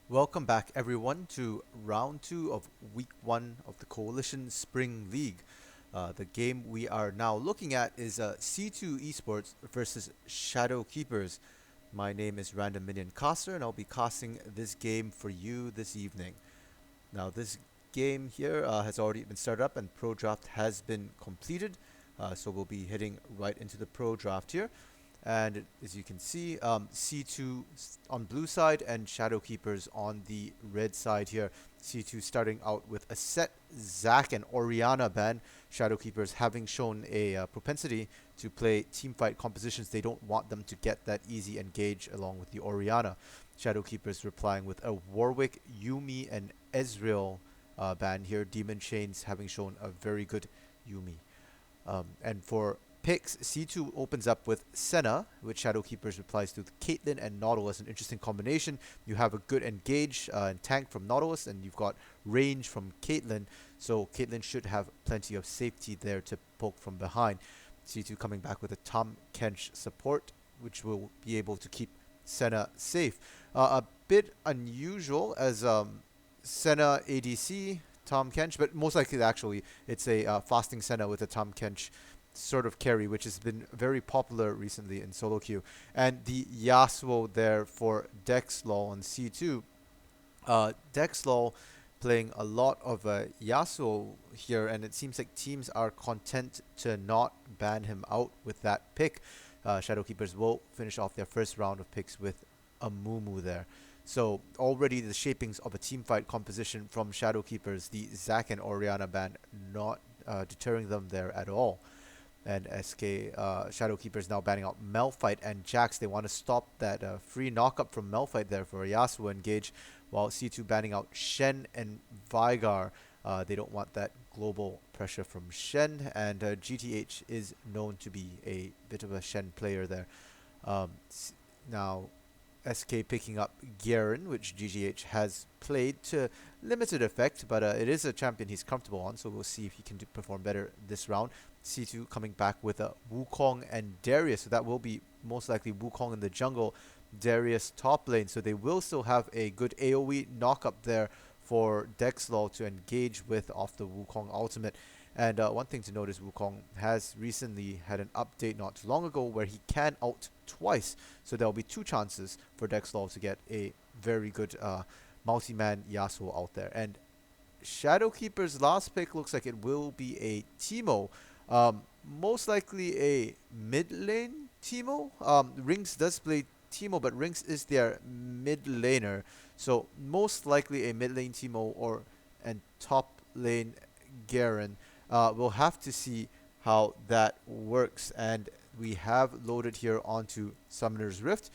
Welcome back, everyone, to round two of week one of the Coalition Spring League. The game we are now looking at is C2 Esports versus Shadow Keepers. My name is Random Minion Caster, and I'll be casting this game for you this evening. Now, this game here has already been started up, and Pro Draft has been completed. So we'll be heading right into the Pro Draft here. And as you can see, C2 on blue side and Shadow Keepers on the red side here. C2 starting out with a set Zac and Orianna ban. Shadow Keepers having shown a propensity to play teamfight compositions. They don't want them to get that easy engage along with the Orianna. Shadow Keepers replying with a Warwick, Yuumi, and Ezreal ban here. Demon Chains having shown a very good Yuumi. And for picks, C2 opens up with Senna, which Shadow Keepers replies to Caitlyn and Nautilus. An interesting combination. You have a good engage and tank from Nautilus, and you've got range from Caitlyn. So Caitlyn should have plenty of safety there to poke from behind. C2 coming back with a Tahm Kench support, which will be able to keep Senna safe. A bit unusual as Senna ADC, Tahm Kench, but most likely actually it's a fasting Senna with a Tahm Kench sort of carry, which has been very popular recently in solo queue. And the Yasuo there for Dexlaw on C2. Dexlaw playing a lot of Yasuo here, and it seems like teams are content to not ban him out with that pick. Shadow Keepers will finish off their first round of picks with a Mumu there. So already the shapings of a teamfight composition from Shadow Keepers, the Zac and Orianna ban, not deterring them there at all. And SK Shadow Keepers now banning out Malphite and Jax. They want to stop that free knockup from Malphite there for a Yasuo engage, while C2 banning out Shen and Veigar. They don't want that global pressure from Shen, and GTH is known to be a bit of a Shen player there. Now, SK picking up Garen, which GGH has played to limited effect, but it is a champion he's comfortable on, so we'll see if he can perform better this round. C2 coming back with a Wukong and Darius, so that will be most likely Wukong in the jungle, Darius top lane, so they will still have a good AoE knock-up there for Dexlaw to engage with off the Wukong ultimate. And one thing to note is Wukong has recently had an update not too long ago where he can ult twice. So there will be two chances for Dexlaw to get a very good multi-man Yasuo out there. And Shadow Keeper's last pick looks like it will be a Teemo. Most likely a mid lane Teemo. Rings does play Teemo, but Rings is their mid laner. So most likely a mid lane Teemo and top lane Garen. We'll have to see how that works, and we have loaded here onto Summoner's Rift.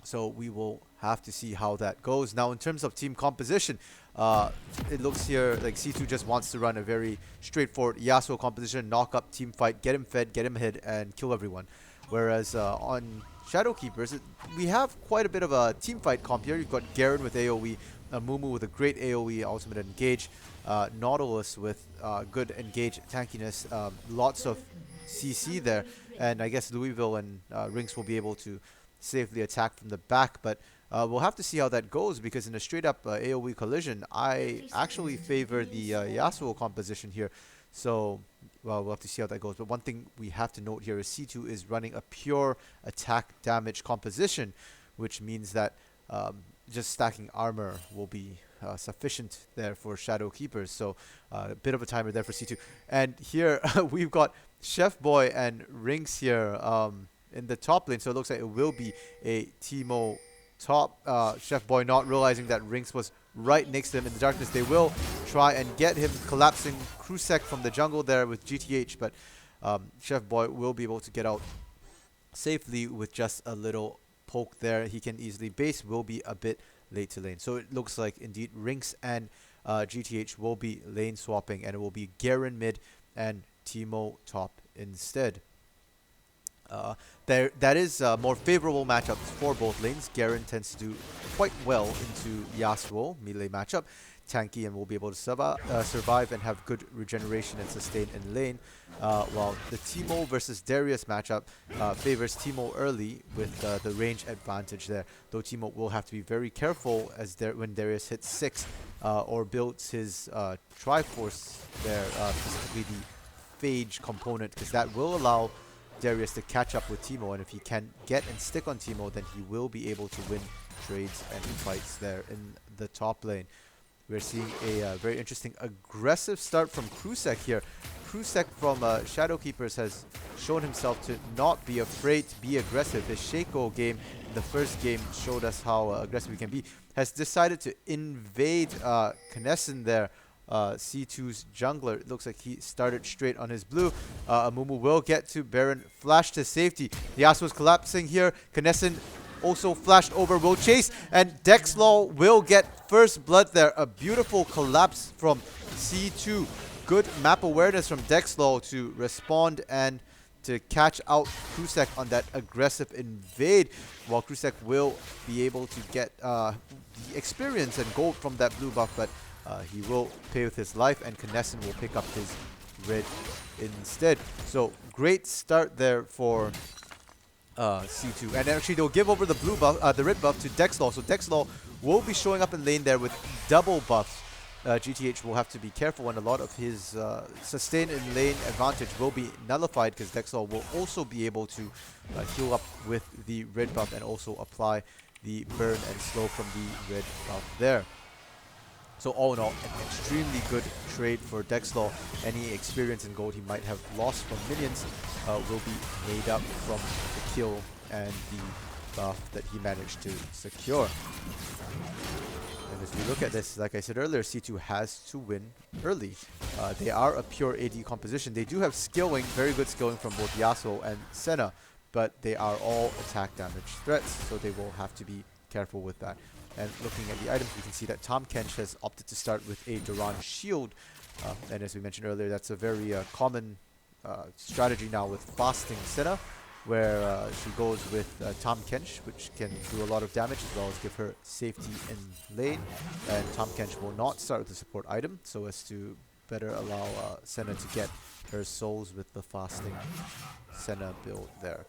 So we will have to see how that goes. Now, in terms of team composition, it looks here like C2 just wants to run a very straightforward Yasuo composition, knock up, team fight, get him fed, get him hit, and kill everyone. Whereas on Shadow Keepers, we have quite a bit of a team fight comp here. You've got Garen with AoE, Mumu with a great AoE ultimate engage, Nautilus with good engage tankiness, lots of CC there, and I guess Louisville and Rings will be able to safely attack from the back, but we'll have to see how that goes, because in a straight up AoE collision, I actually favor the Yasuo composition here. So, well, we'll have to see how that goes. But one thing we have to note here is C2 is running a pure attack damage composition, which means that just stacking armor will be sufficient there for Shadow Keepers. So a bit of a timer there for C2. And here we've got Chef Boy and Rings here in the top lane. So it looks like it will be a Teemo top. Chef Boy not realizing that Rings was right next to him in the darkness. They will try and get him collapsing Krusek from the jungle there with GTH, but Chef Boy will be able to get out safely with just a little poke there. He can easily base, will be a bit late to lane. So it looks like indeed Rings and GTH will be lane swapping, and it will be Garen mid and Teemo top instead. That is more favorable matchups for both lanes. Garen tends to do quite well into Yasuo melee matchup. tanky and will be able to survive and have good regeneration and sustain in lane. While the Teemo versus Darius matchup favors Teemo early with the range advantage there. Though Teemo will have to be very careful as when Darius hits 6 or builds his Triforce there, specifically the Phage component, because that will allow Darius to catch up with Teemo, and if he can get and stick on Teemo, then he will be able to win trades and fights there in the top lane. We're seeing a very interesting aggressive start from Krusek here. Krusek from Shadowkeepers has shown himself to not be afraid to be aggressive. His Shaco game, the first game, showed us how aggressive he can be. Has decided to invade Knessin there, C2's jungler. It looks like he started straight on his blue. Amumu will get to Baron, flash to safety. Yasuo's collapsing here. Knessin also flashed over, will chase, and Dexlaw will get first blood there. A beautiful collapse from C2. Good map awareness from Dexlaw to respond and to catch out Krusek on that aggressive invade, while Krusek will be able to get the experience and gold from that blue buff, but he will pay with his life, and Knessin will pick up his red instead. So great start there for C2, and actually they'll give over the blue buff, the red buff to Dexlaw. So Dexlaw will be showing up in lane there with double buffs. GTH will have to be careful, and a lot of his sustain in lane advantage will be nullified because Dexlaw will also be able to heal up with the red buff and also apply the burn and slow from the red buff there. So all in all, an extremely good trade for Dexlaw. Any experience in gold he might have lost from minions will be made up from the kill and the buff that he managed to secure. And as we look at this, like I said earlier, C2 has to win early. They are a pure AD composition. They do have skilling, very good skilling from both Yasuo and Senna, but they are all attack damage threats, so they will have to be careful with that. And looking at the items, we can see that Tahm Kench has opted to start with a Duran shield. And as we mentioned earlier, that's a very common strategy now with fasting Senna, where she goes with Tahm Kench, which can do a lot of damage as well as give her safety in lane. And Tahm Kench will not start with the support item, so as to better allow Senna to get her souls with the fasting Senna build there.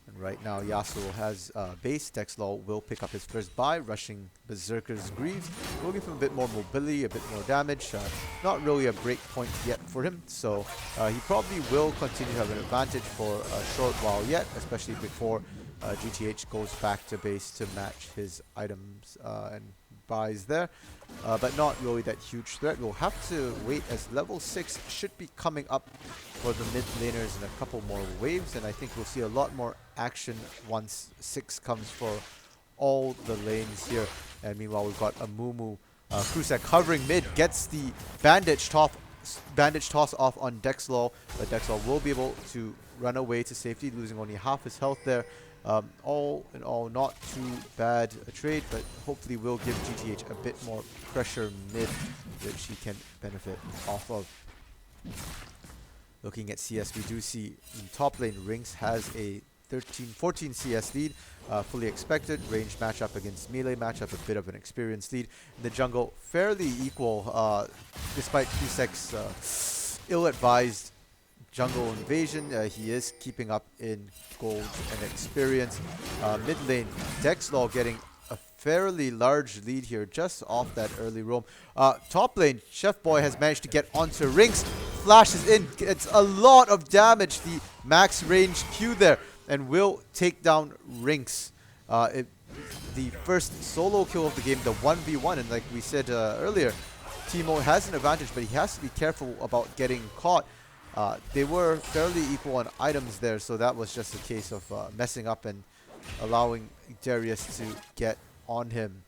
And right now Yasuo has base. Dexlaw will pick up his first buy, rushing Berserker's Greaves. Will give him a bit more mobility, a bit more damage. Not really a break point yet for him, so he probably will continue to have an advantage for a short while yet, especially before GTH goes back to base to match his items and buys there. But not really that huge threat. We'll have to wait, as level 6 should be coming up for the mid laners in a couple more waves, and I think we'll see a lot more action once 6 comes for all the lanes here. And meanwhile, we've got Amumu. Krusek hovering mid, gets the bandage toss off on Dexlaw, but Dexlaw will be able to run away to safety, losing only half his health there. All in all, not too bad a trade, but hopefully will give GTH a bit more pressure mid, which he can benefit off of. Looking at CS, we do see in top lane, Rinks has a 14 CS lead, fully expected. Ranged matchup against melee matchup, a bit of an experienced lead. In the jungle, fairly equal, despite Kusek's ill-advised jungle invasion. He is keeping up in gold and experience. Mid lane, Dexlaw getting a fairly large lead here just off that early roam. Top lane, Chef Boy has managed to get onto Rinks, flashes in, gets a lot of damage, the max range Q there, and will take down Rinks. The first solo kill of the game, the 1v1, and like we said earlier, Teemo has an advantage, but he has to be careful about getting caught. They were fairly equal on items there, so that was just a case of messing up and allowing Darius to get on him.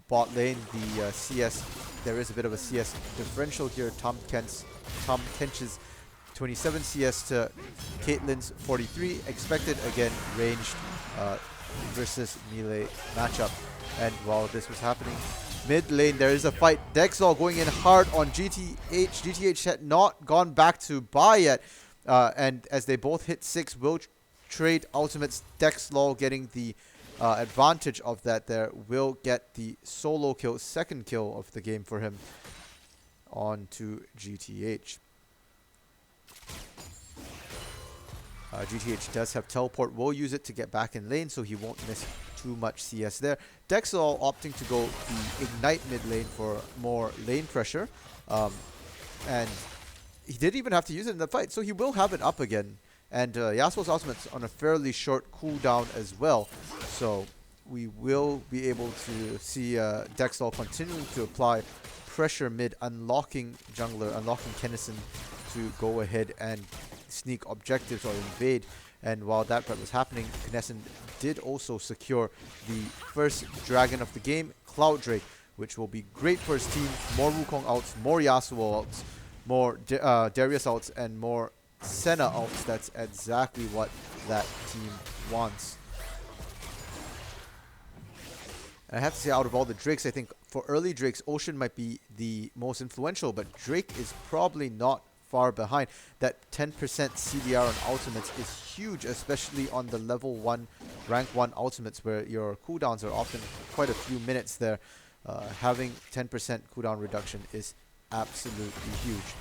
Bot lane, the CS, there is a bit of a CS differential here. Tahm Kench's 27 CS to Caitlyn's 43. Expected, again, ranged versus melee matchup. And while this was happening, mid lane, there is a fight. Dexlaw going in hard on GTH. GTH had not gone back to buy yet. And as they both hit 6, will trade ultimates. Dexlaw getting the advantage of that there, will get the solo kill, second kill of the game for him onto GTH. GTH does have teleport, will use it to get back in lane, so he won't miss too much CS there. Dexal opting to go the Ignite mid lane for more lane pressure. And he didn't even have to use it in the fight, so he will have it up again. And Yasuo's ultimate's on a fairly short cooldown as well, so we will be able to see Dexal continuing to apply pressure mid, unlocking jungler, unlocking Kennison to go ahead and sneak objectives or invade. And while that part was happening, Kennison did also secure the first dragon of the game, Cloud Drake, which will be great for his team. More Wukong ults, more Yasuo ults, more Darius ults, and more Senna ults. That's exactly what that team wants. And I have to say, out of all the Drakes, I think for early Drakes, Ocean might be the most influential, but Drake is probably not far behind. That 10% CDR on ultimates is huge, especially on the level 1, rank 1 ultimates, where your cooldowns are often quite a few minutes there. Having 10% cooldown reduction is absolutely huge.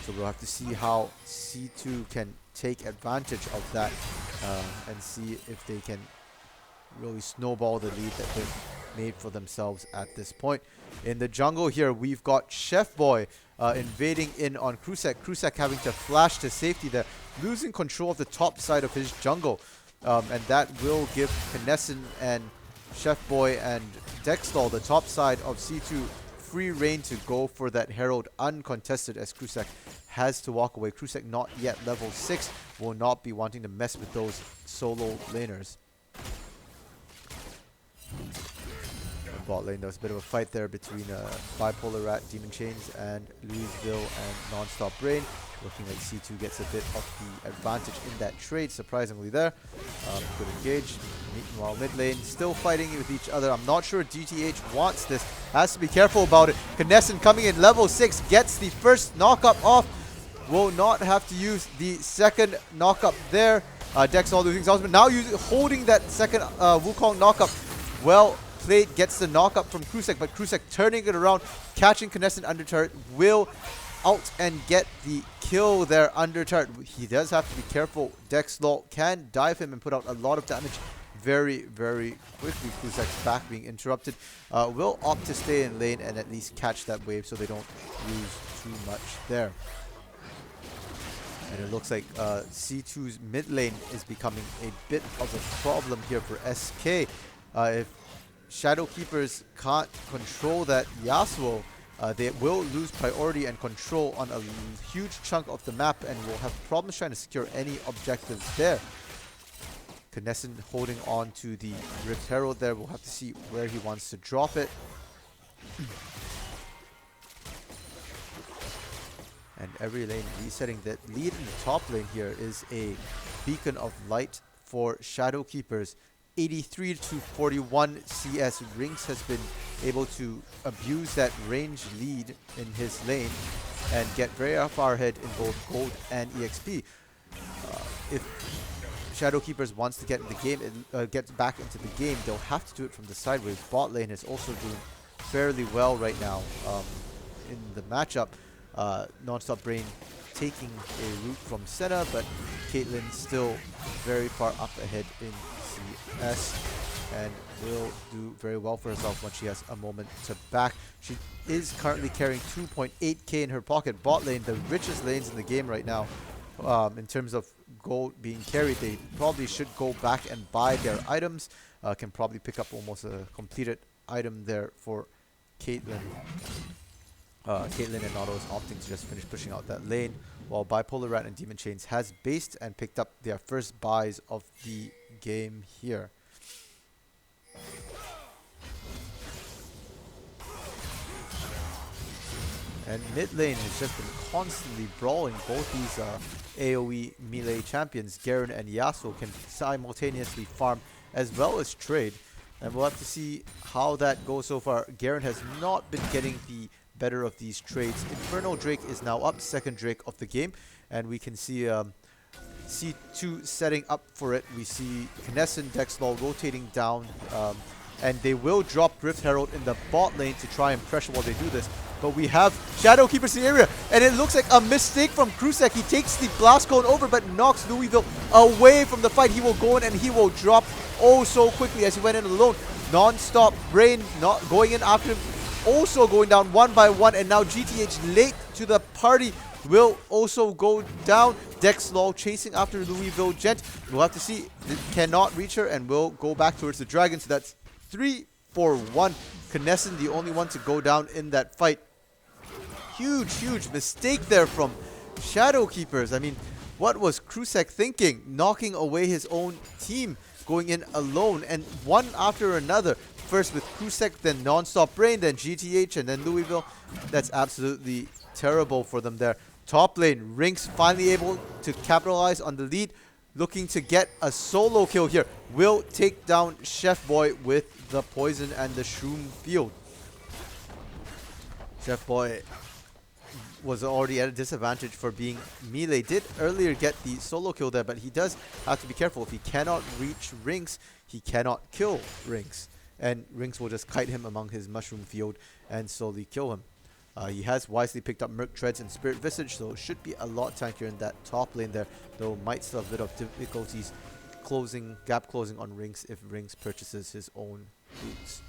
So we'll have to see how C2 can take advantage of that and see if they can really snowball the lead that they've made for themselves at this point. In the jungle here, we've got Chef Boy invading in on Krusek. Krusek having to flash to safety there, losing control of the top side of his jungle. And that will give Kennison and Chef Boy and Dextal, the top side of C2, free reign to go for that Herald uncontested, as Krusek has to walk away. Krusek not yet level 6, will not be wanting to mess with those solo laners. Bot lane, there was a bit of a fight there between Bipolar Rat, Demon Chains, and Louisville and Nonstop Brain. Looking like C2 gets a bit of the advantage in that trade, surprisingly there. Good engage. Meanwhile, mid lane still fighting with each other. I'm not sure GTH wants this. Has to be careful about it. Kennison coming in level 6, gets the first knockup off. Will not have to use the second knockup there. Dexal losing his ultimate. Now holding that second Wukong knockup. Well played, gets the knockup from Krusek, but Krusek turning it around, catching Kennison under turret, will out and get the kill there under turret. He does have to be careful. Dextal can dive him and put out a lot of damage very, very quickly. Krusek's back being interrupted. Will opt to stay in lane and at least catch that wave so they don't lose too much there. And it looks like C2's mid lane is becoming a bit of a problem here for SK. If Shadow Keepers can't control that Yasuo, they will lose priority and control on a huge chunk of the map and will have problems trying to secure any objectives there. Kennison holding on to the Rift Herald there. We'll have to see where he wants to drop it. And every lane resetting. That lead in the top lane here is a beacon of light for Shadow Keepers. 83 to 41 CS. Rinks has been able to abuse that range lead in his lane and get very far ahead in both gold and EXP. If Shadow Keepers wants to get in the game, gets back into the game, they'll have to do it from the sideways. Bot lane is also doing fairly well right now in the matchup. Nonstop Brain taking a route from Senna, but Caitlyn still very far up ahead in CS and will do very well for herself when she has a moment to back. She is currently carrying 2.8k in her pocket. Bot lane, the richest lanes in the game right now in terms of gold being carried. They probably should go back and buy their items. Can probably pick up almost a completed item there for Caitlyn. Caitlyn and Otto is opting to just finish pushing out that lane, while Bipolar Rat and Demon Chains has based and picked up their first buys of the game here. And mid lane has just been constantly brawling. Both these AoE melee champions, Garen and Yasuo, can simultaneously farm as well as trade. And we'll have to see how that goes so far. Garen has not been getting the better of these trades. Infernal Drake is now up, second Drake of the game. And we can see C2 setting up for it. We see Knesset Dexlaw rotating down, and they will drop Rift Herald in the bot lane to try and pressure while they do this. But we have Shadow Keepers in the area, and it looks like a mistake from Krusek. He takes the Blast Cone over, but knocks Louisville away from the fight. He will go in and he will drop oh so quickly as he went in alone. Non-stop Brain not going in after him, also going down one by one, and now GTH late to the party will also go down. Dexlaw chasing after Louisville Gent. We'll have to see. It cannot reach her and will go back towards the Dragon. So that's 3-for-1. Knesset the only one to go down in that fight. Huge mistake there from Shadow Keepers. I mean, what was Krusek thinking? Knocking away his own team, going in alone, and one after another. First with Krusek, then Non-Stop Brain, then GTH, and then Louisville. That's absolutely terrible for them there. Top lane, Rinks finally able to capitalize on the lead, looking to get a solo kill here. Will take down Chef Boy with the poison and the Shroom Field. Chef Boy was already at a disadvantage for being melee. Did earlier get the solo kill there, but he does have to be careful. If he cannot reach Rinks, he cannot kill Rinks. And Rinks will just kite him among his Mushroom Field and slowly kill him. He has wisely picked up Merc Treads and Spirit Visage, so should be a lot tankier in that top lane there, though might still have a bit of difficulties gap closing on Rinks if Rinks purchases his own boots.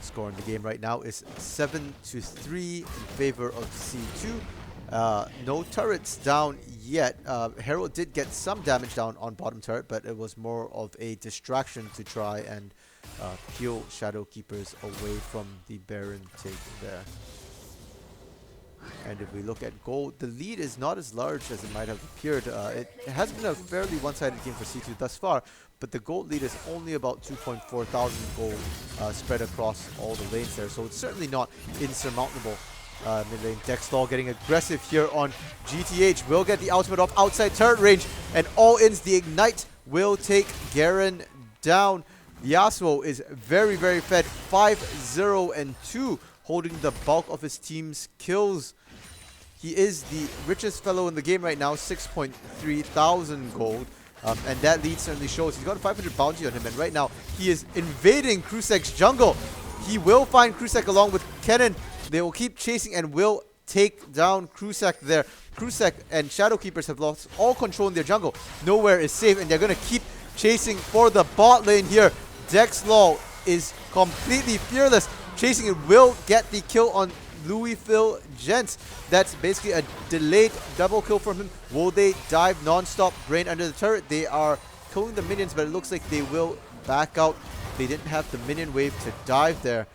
Score in the game right now is 7-3 in favor of C2. No turrets down yet. Herald did get some damage down on bottom turret, but it was more of a distraction to try and peel Shadow Keepers away from the Baron take there. And if we look at gold, the lead is not as large as it might have appeared. It has been a fairly one-sided game for C2 thus far, but the gold lead is only about 2.4 thousand gold spread across all the lanes there, so it's certainly not insurmountable. Mid lane, Dexlaw getting aggressive here on GTH. Will get the ultimate off outside turret range, and all-ins the Ignite will take Garen down. Yasuo is very fed, 5-0-2, holding the bulk of his team's kills. He is the richest fellow in the game right now, 6.3 thousand gold. And that lead certainly shows. He's got a 500 bounty on him, and right now he is invading Krusek's jungle. He will find Krusek along with Kennen. They will keep chasing and will take down Krusek there. Krusek and Shadow Keepers have lost all control in their jungle. Nowhere is safe, and they're going to keep chasing for the bot lane here. Dexlaw is completely fearless. Chasing it, will get the kill on Louisville Gents. That's basically a delayed double kill from him. Will they dive non-stop Brain under the turret? They are killing the minions, but it looks like they will back out. They didn't have the minion wave to dive there.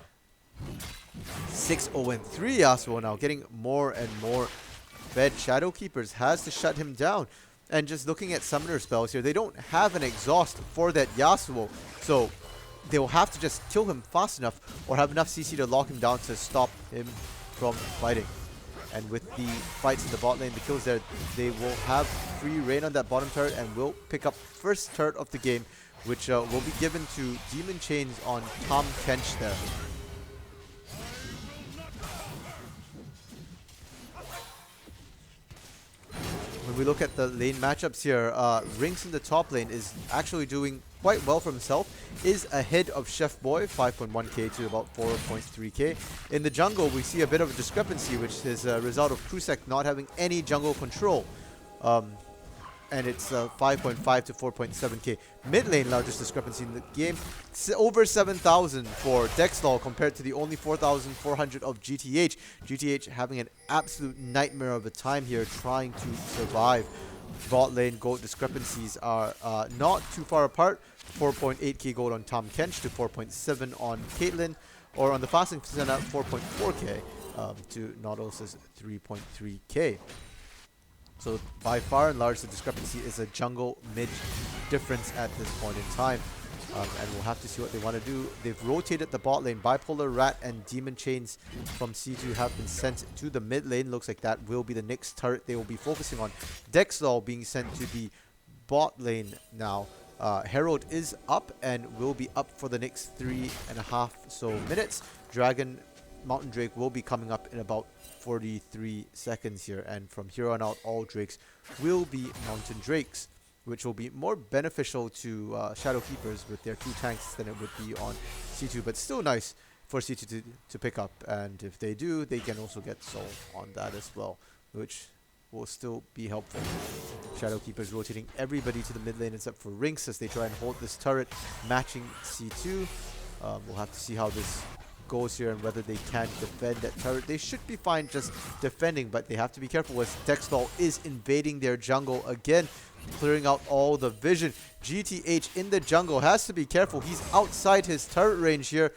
6-0-3 Yasuo now, getting more and more fed. Shadow Keepers has to shut him down. And just looking at summoner spells here, they don't have an exhaust for that Yasuo, so they will have to just kill him fast enough or have enough CC to lock him down to stop him from fighting. And with the fights in the bot lane, the kills there, they will have free reign on that bottom turret and will pick up first turret of the game, which will be given to Demon Chains on Tahm Kench there. When we look at the lane matchups here, Rinks in the top lane is actually doing quite well for himself, is ahead of Chef Boy, 5.1k to about 4.3k. In the jungle, we see a bit of a discrepancy, which is a result of Krusek not having any jungle control. And it's 5.5 to 4.7k. Mid lane, largest discrepancy in the game. It's over 7,000 for Dexlaw compared to the only 4,400 of GTH. GTH having an absolute nightmare of a time here trying to survive. Bot lane gold discrepancies are not too far apart. 4.8k gold on Tahm Kench to 4.7 on Caitlyn, or on the fasting Senna 4.4k to Nautilus's 3.3k. So by far and large, the discrepancy is a jungle mid difference at this point in time. And we'll have to see what they want to do. They've rotated the bot lane. Bipolar Rat and Demon Chains from C2 have been sent to the mid lane. Looks like that will be the next turret they will be focusing on. Dexlaw being sent to the bot lane now. Herald is up and will be up for the next 3.5 so minutes. Dragon Mountain Drake will be coming up in about 43 seconds here, and from here on out all Drakes will be Mountain Drakes, which will be more beneficial to Shadow Keepers with their 2 tanks than it would be on C2, but still nice for C2 to pick up, and if they do, they can also get Soul on that as well, which will still be helpful. Shadow Keepers rotating everybody to the mid lane except for Rinks as they try and hold this turret, matching C2. We'll have to see how this goes here and whether they can defend that turret. They should be fine just defending, but they have to be careful as Dextol is invading their jungle again, clearing out all the vision. GTH in the jungle has to be careful. He's outside his turret range here,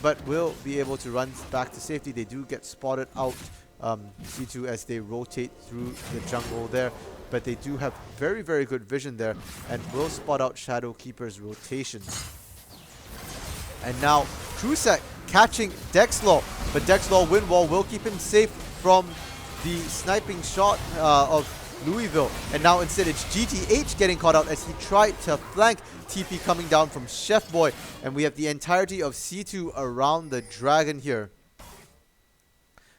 but will be able to run back to safety. They do get spotted out, C2, as they rotate through the jungle there, but they do have very, very good vision there and will spot out Shadow Keeper's rotations. And now Krusek catching Dexlaw, but Dexlaw wind wall will keep him safe from the sniping shot of Louisville. And now instead it's GTH getting caught out as he tried to flank TP coming down from Chef Boy. And we have the entirety of C2 around the dragon here.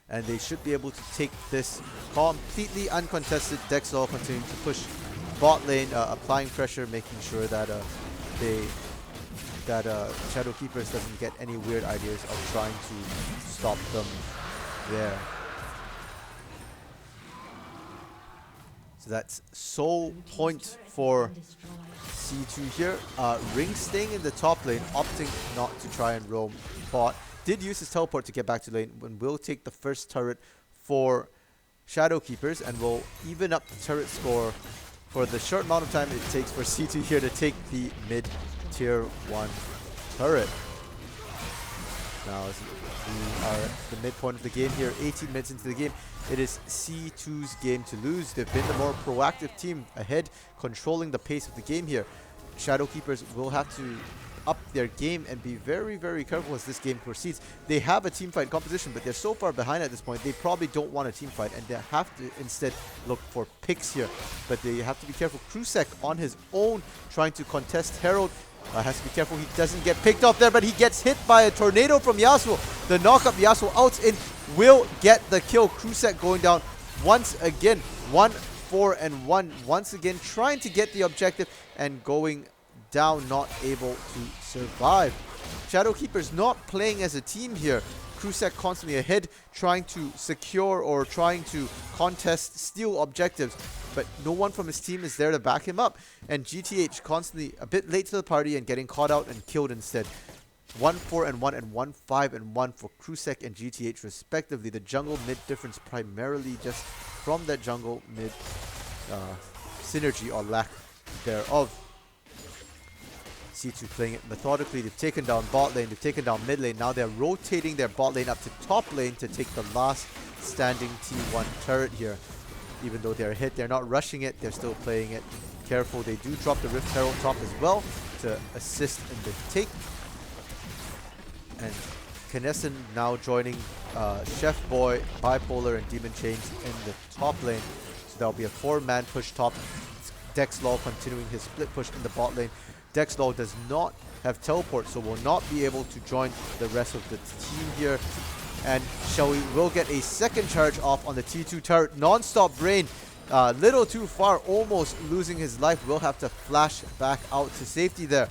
And they should be able to take this completely uncontested. Dexlaw continuing to push bot lane, applying pressure, making sure that Shadow Keepers doesn't get any weird ideas of trying to stop them there. So that's Soul point for C2 here. Ring staying in the top lane, opting not to try and roam bot. Did use his teleport to get back to lane and will take the first turret for Shadow Keepers and will even up the turret score for the short amount of time it takes for C2 here to take the mid tier 1 turret. Now as we are at the midpoint of the game here, 18 minutes into the game, it is C2's game to lose. They've been the more proactive team ahead, controlling the pace of the game here. Shadow Keepers will have to up their game and be very, very careful as this game proceeds. They have a team fight composition, but they're so far behind at this point, they probably don't want a team fight, and they have to instead look for picks here. But they have to be careful. Krusek on his own trying to contest Herald. Has to be careful he doesn't get picked off there, but he gets hit by a tornado from Yasuo. The knockup, Yasuo outs in, will get the kill. Krusek going down once again. 1-4-1. Once again trying to get the objective and going down, not able to survive. Shadow Keepers not playing as a team here. Krusek constantly ahead, trying to secure or trying to contest, steal objectives, but no one from his team is there to back him up. And GTH constantly a bit late to the party and getting caught out and killed instead. 1-4-1 and 1-5-1 for Krusek and GTH respectively. The jungle mid difference primarily just from that jungle mid synergy or lack thereof. C2 playing it methodically. They've taken down bot lane, they've taken down mid lane. Now they're rotating their bot lane up to top lane to take the last standing T1 turret here. Even though they're hit, they're not rushing it, they're still playing it careful. They do drop the Rift Herald top as well to assist in the take. And Kinesin now joining Chef Boy, Bipolar, and Demon Chains in the top lane. So there'll be a 4-man push top. Dexlaw continuing his split push in the bot lane. Dexlaw does not have teleport, so will not be able to join the rest of the team here. And Shelly will get a second charge off on the T2 turret. Non-stop brain, little too far, almost losing his life. Will have to flash back out to safety there.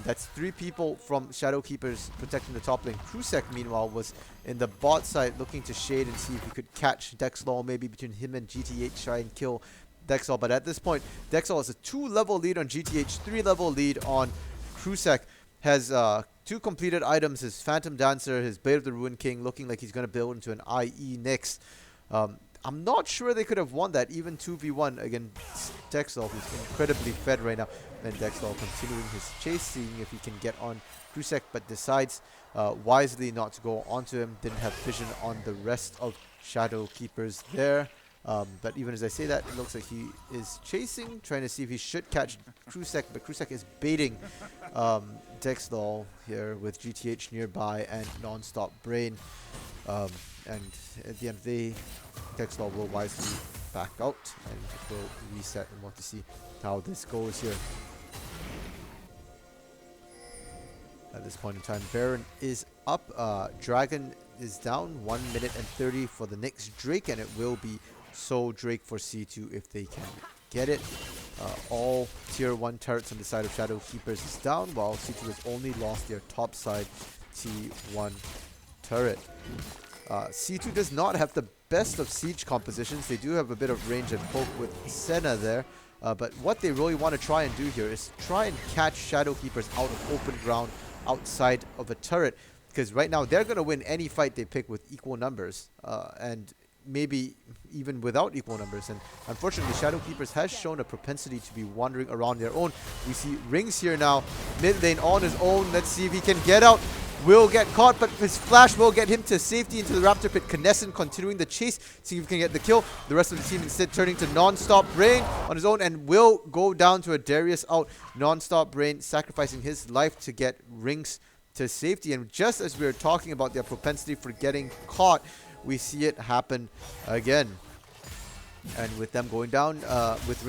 That's 3 people from Shadow Keepers protecting the top lane. Krusek, meanwhile, was in the bot side looking to shade and see if he could catch Dexlaw, maybe between him and GTH, try and kill Dexlaw. But at this point, Dexlaw has a 2-level lead on GTH, 3-level lead on Krusek. Has 2 completed items, his Phantom Dancer, his Blade of the Ruined King, looking like he's going to build into an IE next. I'm not sure they could have won that, even 2v1 against Dexlaw, who's incredibly fed right now. And Dexlaw continuing his chase, seeing if he can get on Krusek, but decides wisely not to go onto him. Didn't have vision on the rest of Shadow Keepers there. But even as I say that, it looks like he is chasing, trying to see if he should catch Krusek, but Krusek is baiting Dexlaw here with GTH nearby and non-stop brain. And at the end of the day, Dexlaw will wisely back out and will reset, and want to see how this goes here. At this point in time, Baron is up. Dragon is down. 1 minute and 30 for the next Drake, and it will be Soul Drake for C2 if they can get it. All tier 1 turrets on the side of Shadow Keepers is down, while C2 has only lost their top side T1 turret. C2 does not have the best of siege compositions. They do have a bit of range and poke with Senna there. But what they really want to try and do here is try and catch Shadow Keepers out of open ground outside of a turret. Because right now they're going to win any fight they pick with equal numbers. And maybe even without equal numbers. And unfortunately, Shadow Keepers has shown a propensity to be wandering around their own. We see Rings here now, mid lane on his own. Let's see if he can get out. Will get caught, but his flash will get him to safety into the Raptor Pit. Knesson continuing the chase, seeing if he can get the kill. The rest of the team instead turning to Non-Stop Brain on his own, and will go down to a Darius out. Non-Stop Brain sacrificing his life to get Rings to safety. And just as we were talking about their propensity for getting caught, we see it happen again. And with them going down, with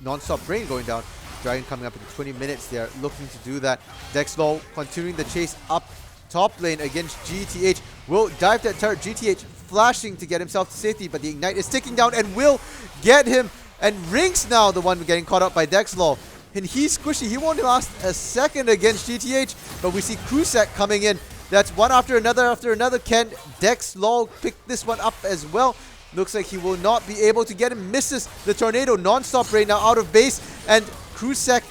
Non-Stop Brain going down, Dragon coming up in 20 minutes. They are looking to do that. Dexlow continuing the chase up top lane against GTH. Will dive that turret. GTH flashing to get himself to safety, but the Ignite is ticking down and will get him. And Rings now the one getting caught up by Dexlow. And he's squishy. He won't last a second against GTH, but we see Krusek coming in. That's one after another. Can Dexlow pick this one up as well? Looks like he will not be able to get him. Misses the tornado. Non-Stop Brain now out of base, and Krusek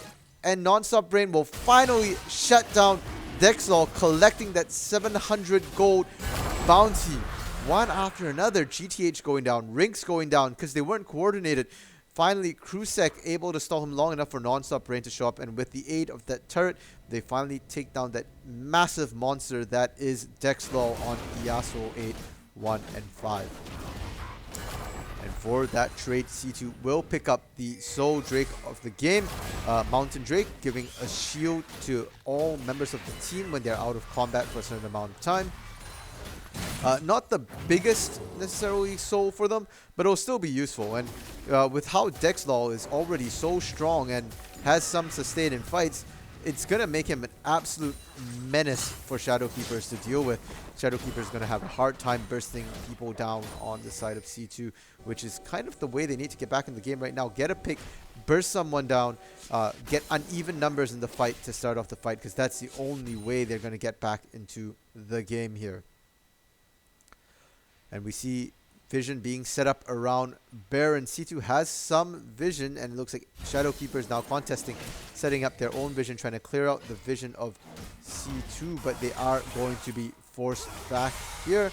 and Non-Stop Brain will finally shut down Dexlow, collecting that 700 gold bounty. One after another, GTH going down, Rings going down because they weren't coordinated. Finally, Krusek able to stall him long enough for Non-Stop Brain to show up, and with the aid of that turret, they finally take down that massive monster that is Dexlow on Yasuo 8, 1, and 5. And for that trade, C2 will pick up the Soul Drake of the game. Mountain Drake giving a shield to all members of the team when they're out of combat for a certain amount of time. Not the biggest necessarily soul for them, but it'll still be useful. And with how Dexlow is already so strong and has some sustain in fights, it's going to make him an absolute menace for Shadow Keepers to deal with. Shadow Keepers going to have a hard time bursting people down on the side of C2, which is kind of the way they need to get back in the game right now. Get a pick, burst someone down, get uneven numbers in the fight to start off the fight, because that's the only way they're going to get back into the game here. And we see vision being set up around Baron. C2 has some vision, and it looks like Shadow Keepers now contesting, setting up their own vision, trying to clear out the vision of C2, but they are going to be forced back here.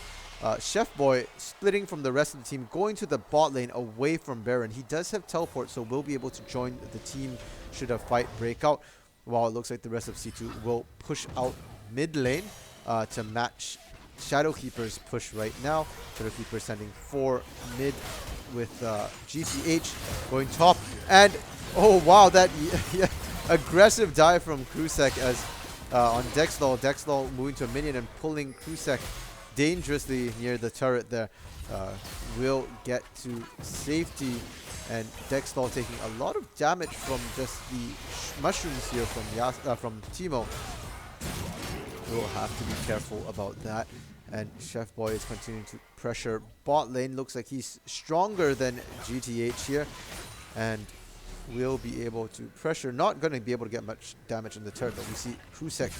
Chef Boy splitting from the rest of the team, going to the bot lane away from Baron. He does have teleport, so will be able to join the team should a fight break out, while it looks like the rest of C2 will push out mid lane to match Shadow Keepers push right now. Shadow Keepers sending 4 mid with GTH going top. And oh wow, that aggressive dive from Krusek as on Dexlow. Dexlow moving to a minion and pulling Krusek dangerously near the turret there. Will get to safety, and Dexlow taking a lot of damage from just the mushrooms here from Teemo. We'll have to be careful about that. And Chef Boy is continuing to pressure bot lane. Looks like he's stronger than GTH here, and will be able to pressure. Not going to be able to get much damage in the turret, but we see Krusek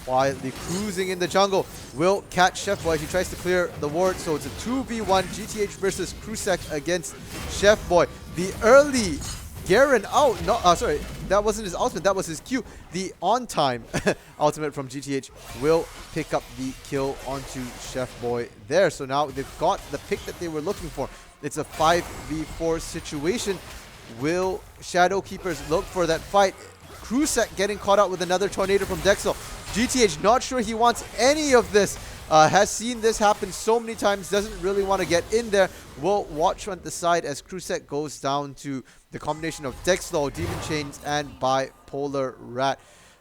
quietly cruising in the jungle. Will catch Chef Boy as he tries to clear the ward. So it's a 2v1 GTH versus Krusek against Chef Boy. The early Garen out. No, sorry, that wasn't his ultimate. That was his Q. The on-time ultimate from GTH will pick up the kill onto Chef Boy there. So now they've got the pick that they were looking for. It's a 5v4 situation. Will Shadow Keepers look for that fight? Krusek getting caught out with another tornado from Dexlow. GTH not sure he wants any of this. Has seen this happen so many times, doesn't really want to get in there. Will watch on the side as Krusek goes down to the combination of Dexlow, Demon Chains, and Bipolar Rat.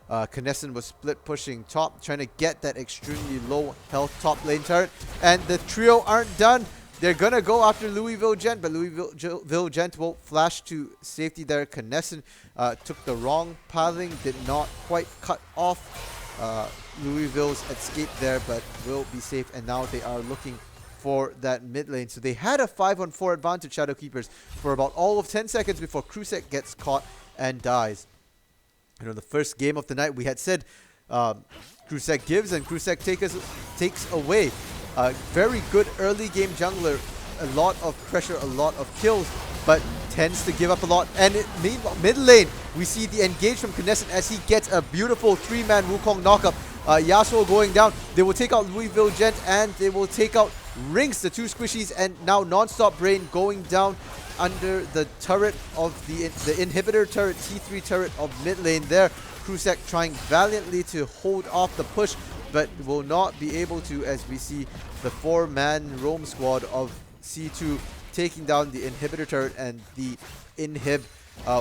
Knesson was split pushing top, trying to get that extremely low health top lane turret. And the trio aren't done. They're going to go after Louisville Gent, but Louisville Gent will flash to safety there. Knesson took the wrong pathing, did not quite cut off Louisville's escaped there, but will be safe. And now they are looking for that mid lane. So they had a 5-on-4 advantage, Shadowkeepers, for about all of 10 seconds before Krusek gets caught and dies. You know, the first game of the night, we had said Krusek gives and Krusek takes away. Very good early game jungler, a lot of pressure, a lot of kills, but tends to give up a lot. And meanwhile, mid lane, we see the engage from Knesset as he gets a beautiful 3-man Wukong knockup. Yasuo going down. They will take out Louisville Gent and they will take out Rinks, the two squishies, and now Nonstop Brain going down under the turret of the inhibitor turret, T3 turret of mid lane there. Krusek trying valiantly to hold off the push, but will not be able to, as we see the 4-man roam squad of C2 taking down the inhibitor turret and the inhib.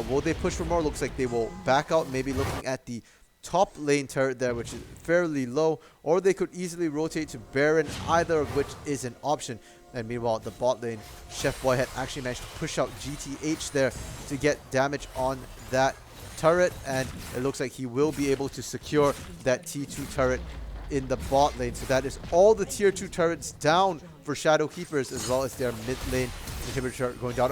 Will they push for more? Looks like they will back out, maybe looking at the top lane turret there, which is fairly low, or they could easily rotate to Baron, either of which is an option. And meanwhile, the bot lane, Chef Boy had actually managed to push out GTH there to get damage on that turret, and it looks like he will be able to secure that T2 turret in the bot lane. So that is all the tier 2 turrets down for Shadowkeepers, as well as their mid lane inhibitor turret going down.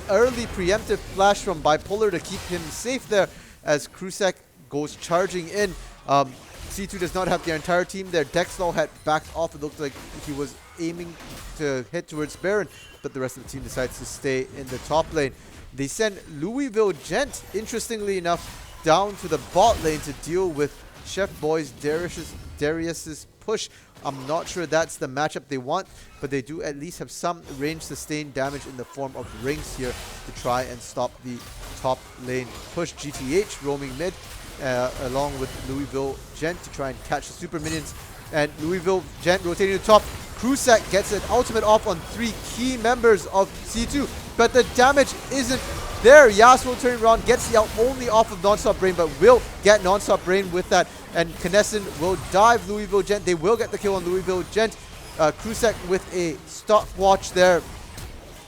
Early preemptive flash from Bipolar to keep him safe there as Krusek goes charging in. C2 does not have their entire team there. Dexlaw had backed off. It looked like he was aiming to head towards Baron, but the rest of the team decides to stay in the top lane. They send Louisville Gent, interestingly enough, down to the bot lane to deal with Chef Boy's Darius's push. I'm not sure that's the matchup they want, but they do at least have some range sustained damage in the form of rings here to try and stop the top lane push. GTH roaming mid along with Louisville Gent to try and catch the super minions, and Louisville Gent rotating to top. Krusek gets an ultimate off on 3 key members of C2, but the damage isn't there. Yasuo turning around, gets the only off of Nonstop Brain, but will get Nonstop Brain with that. And Knesset will dive Louisville Gent. They will get the kill on Louisville Gent. Krusek with a stopwatch there,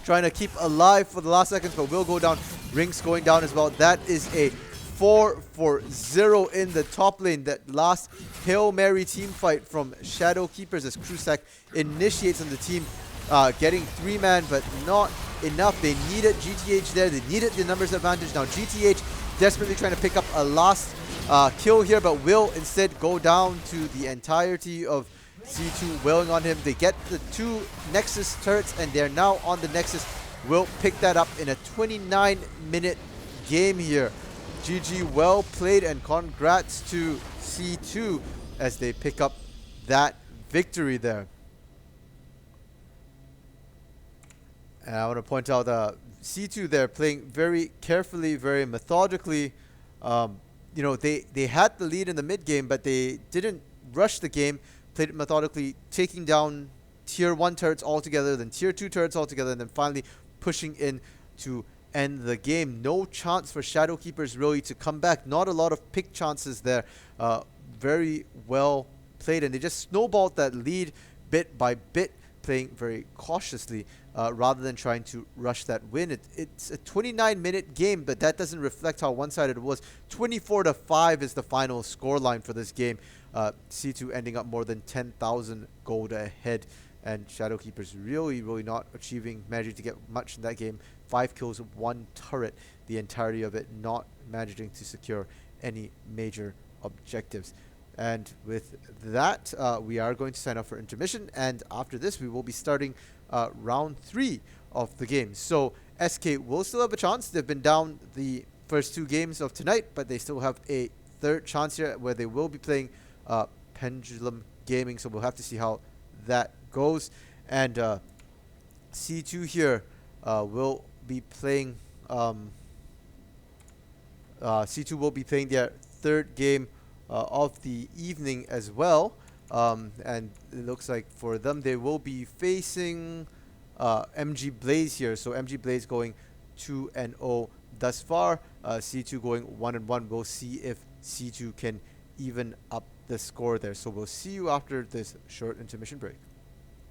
trying to keep alive for the last seconds, but will go down. Rinks going down as well. That is a 4-0 in the top lane. That last Hail Mary team fight from Shadowkeepers as Krusek initiates on the team, getting 3-man, but not enough. They needed GTH there. They needed the numbers advantage. Now GTH desperately trying to pick up a last kill here, but will instead go down to the entirety of C2 wailing on him. They get the 2 Nexus turrets, and they're now on the Nexus. Will pick that up in a 29-minute game here. GG, well played, and congrats to C2 as they pick up that victory there. And I want to point out C2 there playing very carefully, very methodically. You know, they had the lead in the mid game, but they didn't rush the game. Played it methodically, taking down tier 1 turrets altogether, then tier 2 turrets altogether, and then finally pushing in to end the game. No chance for Shadowkeepers really to come back. Not a lot of pick chances there. Very well played, and they just snowballed that lead bit by bit, playing very cautiously rather than trying to rush that win. It's a 29-minute game, but that doesn't reflect how one-sided it was. 24-5 is the final scoreline for this game. C2 ending up more than 10,000 gold ahead, and Shadowkeepers really not managing to get much in that game. 5 kills, 1 turret, the entirety of it, not managing to secure any major objectives. And with that, we are going to sign up for intermission, and after this we will be starting round 3 of the game. So SK will still have a chance. They've been down the first 2 games of tonight, but they still have a third chance here where they will be playing Pendulum Gaming, so we'll have to see how that goes. And C2 here will be playing C2 will be playing their third game of the evening as well, and it looks like for them they will be facing MG Blaze here. So MG Blaze going 2-0 thus far, C2 going 1-1. We'll see if C2 can even up the score there. So we'll see you after this short intermission break.